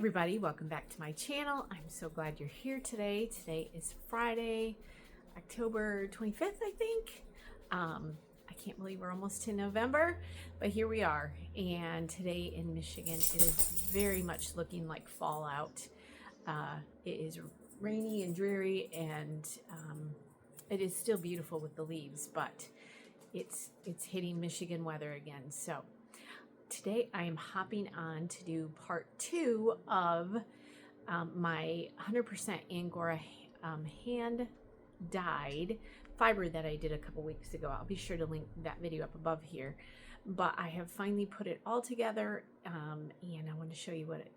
everybody, welcome back to my channel. I'm so glad you're here today. Today is Friday, October 25th, I think. I can't believe we're almost in November, but here we are. And today in Michigan, it is very much looking like fall out. It is rainy and dreary, and it is still beautiful with the leaves, but it's hitting Michigan weather again. So today I am hopping on to do part 2 of my 100% Angora hand dyed fiber that I did a couple weeks ago. I'll be sure to link that video up above here. But I have finally put it all together, and I want to show you what it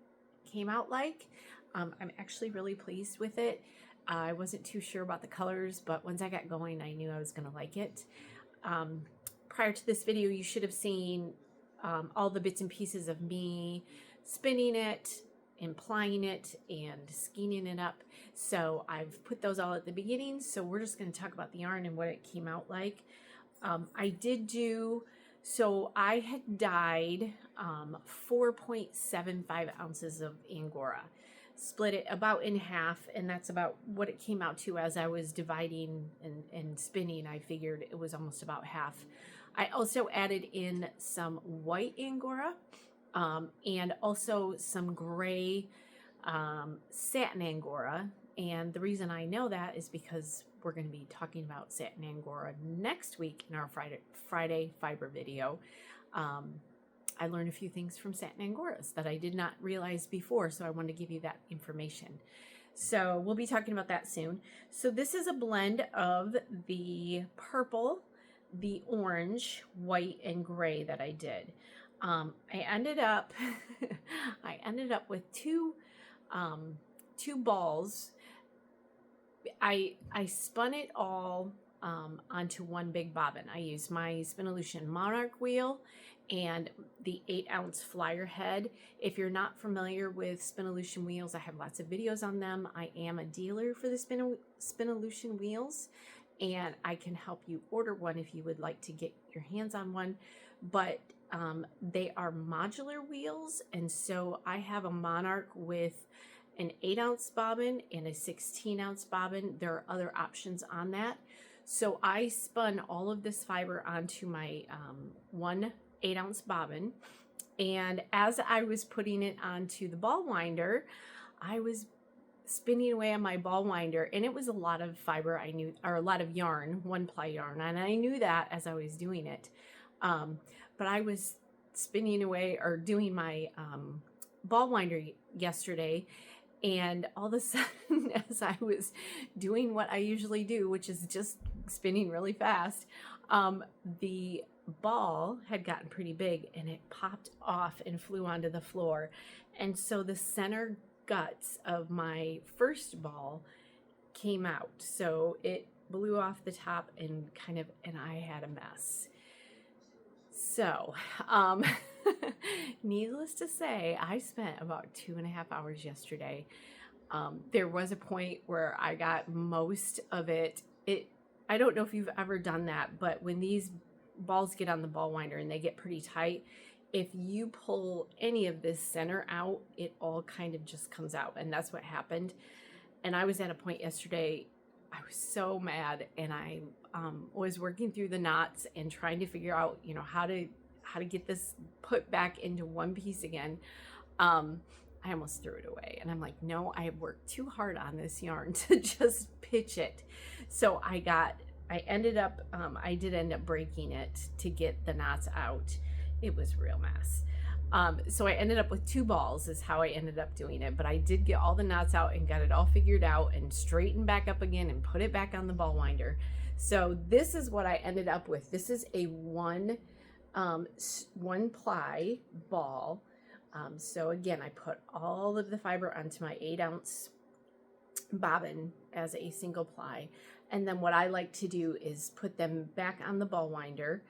came out like. I'm actually really pleased with it. I wasn't too sure about the colors, but once I got going, I knew I was going to like it. Prior to this video, you should have seen all the bits and pieces of me spinning it and plying it and skeinin it up. So I've put those all at the beginning. So we're just going to talk about the yarn and what it came out like. So I had dyed 4.75 ounces of Angora, split it about in half, and that's about what it came out to as I was dividing and spinning. I figured it was almost about half. I also added in some white Angora and also some gray satin Angora. And the reason I know that is because we're going to be talking about satin Angora next week in our Friday fiber video. I learned a few things from satin Angoras that I did not realize before, so I wanted to give you that information. So we'll be talking about that soon. So this is a blend of the purple, the orange, white, and gray that I did. I ended up with two balls. I spun it all onto one big bobbin. I used my Spinolution Monarch wheel and the 8-ounce flyer head. If you're not familiar with Spinolution wheels, I have lots of videos on them. I am a dealer for the Spinolution wheels, and I can help you order one if you would like to get your hands on one. But they are modular wheels, and so I have a Monarch with an 8-ounce bobbin and a 16-ounce bobbin. There are other options on that. So I spun all of this fiber onto my one 8-ounce bobbin, and as I was putting it onto the ball winder, I was spinning away on my ball winder, and it was a lot of fiber, I knew, or a lot of yarn, 1-ply yarn, and I knew that as I was doing it. But I was spinning away or doing my ball winder yesterday, and all of a sudden, as I was doing what I usually do, which is just spinning really fast, the ball had gotten pretty big, and it popped off and flew onto the floor. And so the center guts of my first ball came out. So it blew off the top and I had a mess. So, needless to say, I spent about 2.5 hours yesterday. There was a point where I got most of it. I don't know if you've ever done that, but when these balls get on the ball winder and they get pretty tight, if you pull any of this center out, it all kind of just comes out, and that's what happened. And I was at a point yesterday, I was so mad, and I was working through the knots and trying to figure out, how to get this put back into one piece again. I almost threw it away, and I'm like, no, I have worked too hard on this yarn to just pitch it. So I did end up breaking it to get the knots out. It was a real mess. So I ended up with 2 balls is how I ended up doing it. But I did get all the knots out and got it all figured out and straightened back up again and put it back on the ball winder. So this is what I ended up with. This is a one ply ball. So again, I put all of the fiber onto my 8-ounce bobbin as a single ply. And then what I like to do is put them back on the ball winder,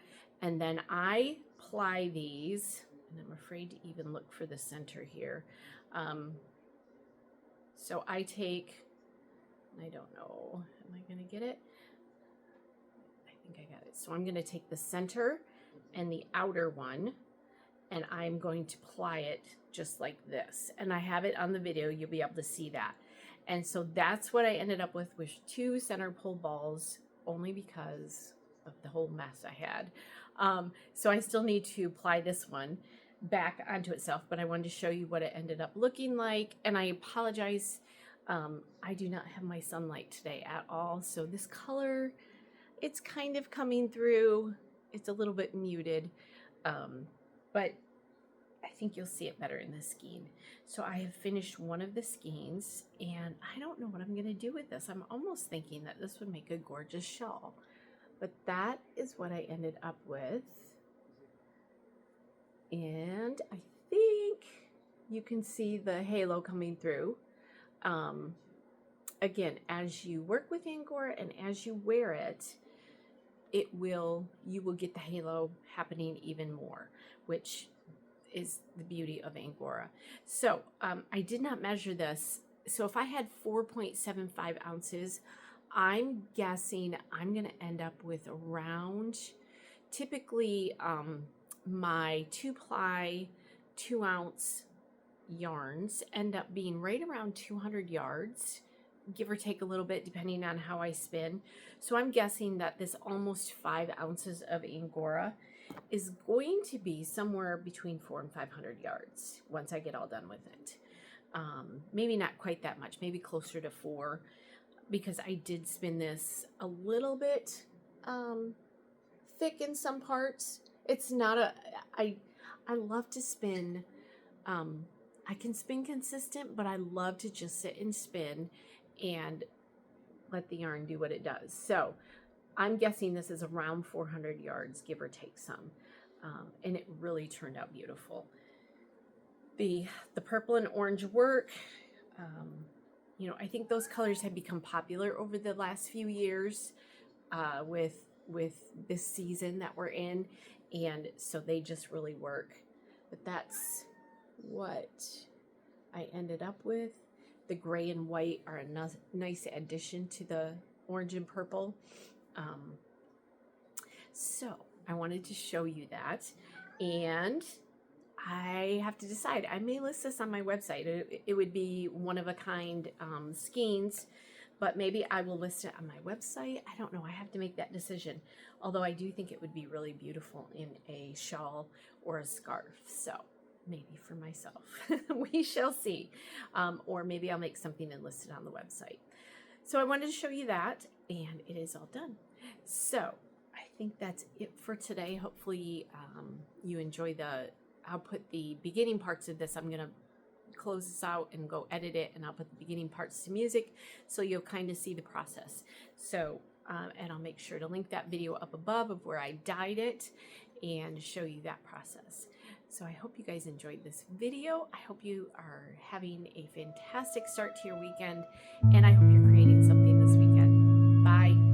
and then I ply these, and I'm afraid to even look for the center here. So I take, I don't know, am I going to get it? I think I got it. So I'm going to take the center and the outer one, and I'm going to ply it just like this. And I have it on the video, you'll be able to see that. And so that's what I ended up with 2 center pull balls, only because of the whole mess I had. So I still need to apply this one back onto itself, but I wanted to show you what it ended up looking like. And I apologize, I do not have my sunlight today at all, so this color, it's kind of coming through. It's a little bit muted, but I think you'll see it better in the skein. So I have finished one of the skeins, and I don't know what I'm gonna do with this. I'm almost thinking that this would make a gorgeous shawl, but that is what I ended up with. And I think you can see the halo coming through. Again, as you work with Angora and as you wear it, you will get the halo happening even more, which is the beauty of Angora. So I did not measure this. So if I had 4.75 ounces, I'm guessing I'm going to end up with around, typically my 2-ply 2-ounce yarns end up being right around 200 yards, give or take a little bit depending on how I spin. So I'm guessing that this almost 5 ounces of Angora is going to be somewhere between 400 and 500 yards once I get all done with it. Maybe not quite that much, maybe closer to 4, because I did spin this a little bit thick in some parts. It's not a, I love to spin, I can spin consistent, but I love to just sit and spin and let the yarn do what it does. So I'm guessing this is around 400 yards, give or take some. And it really turned out beautiful. The purple and orange work, you know, I think those colors have become popular over the last few years with this season that we're in. And so they just really work. But that's what I ended up with. The gray and white are a nice addition to the orange and purple. So I wanted to show you that, and I have to decide. I may list this on my website. It would be one-of-a-kind skeins, but maybe I will list it on my website. I don't know. I have to make that decision. Although I do think it would be really beautiful in a shawl or a scarf. So maybe for myself. We shall see. Or maybe I'll make something and list it on the website. So I wanted to show you that, and it is all done. So I think that's it for today. Hopefully you enjoy I'll put the beginning parts of this. I'm going to close this out and go edit it, and I'll put the beginning parts to music so you'll kind of see the process. So, and I'll make sure to link that video up above of where I dyed it and show you that process. So I hope you guys enjoyed this video. I hope you are having a fantastic start to your weekend, and I hope you're creating something this weekend. Bye.